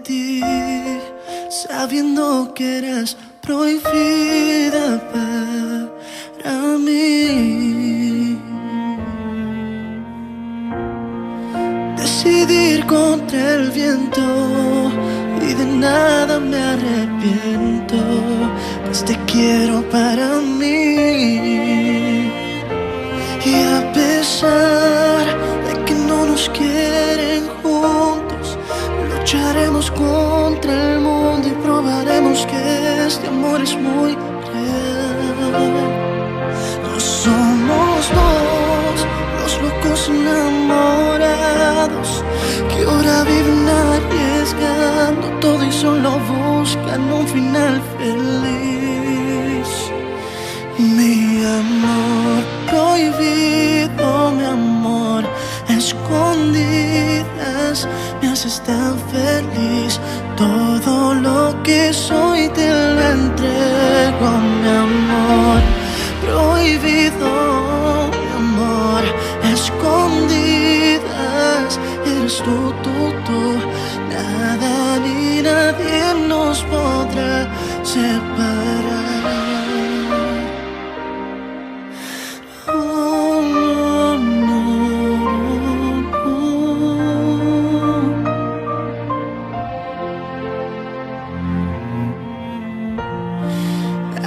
ti, sabiendo que eras prohibida para mí. Decidir contra el viento y de nada me arrepiento, pues te quiero para mí. Y a pesar de que no nos quieren juntos, lucharemos contra el mundo y probaremos que este amor es muy real. No somos dos locos enamorados que ahora viven arriesgando todo y solo buscan un final feliz. Mi amor prohibido, mi amor a escondidas, me haces tan feliz. Todo lo que soy te lo entrego, mi amor prohibido, mi amor a escondidas. Eres tú, nada ni nadie nos podrá separar.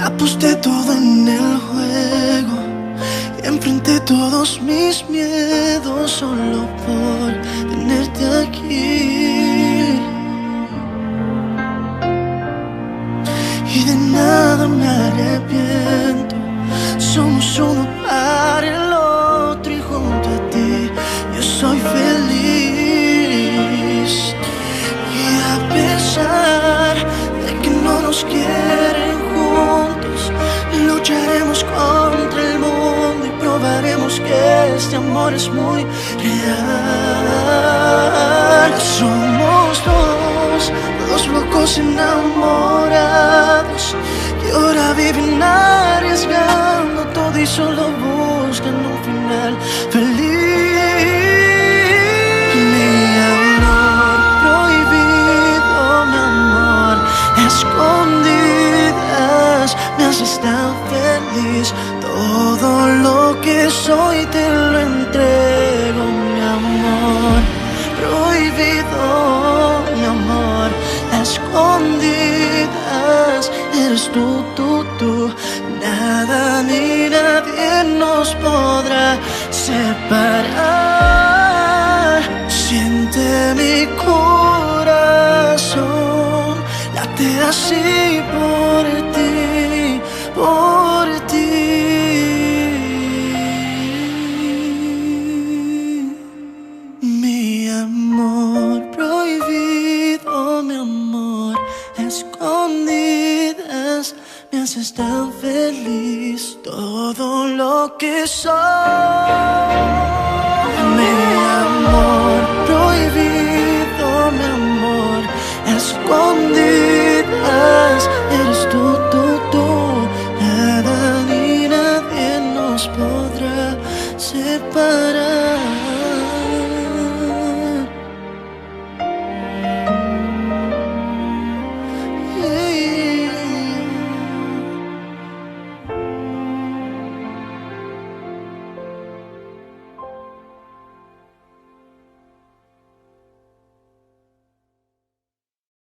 Aposté todo en el juego y enfrenté todos mis miedos solo por tenerte aquí. Y de nada me arrepiento, somos uno para el otro y junto a ti yo soy feliz. Y a pesar de que no nos quieren juntos, lucharemos contra el mundo y probaremos que este amor es muy real. Somos dos locos enamorados que ahora viven arriesgando todo y solo buscan un final feliz. Mi amor prohibido, mi amor escondidas, me haces tan feliz. Todo lo que soy te lo entrego, mi amor prohibido, mi amor escondidas. Eres tú, nada ni nadie nos podrá separar. Siente mi corazón, late así por ti, por ti. Mi amor prohibido, mi amor escondidas, me haces tan feliz. Todo lo que soy, mi amor prohibido, mi amor escondidas. Eres tú, nada ni nadie nos podrá separar.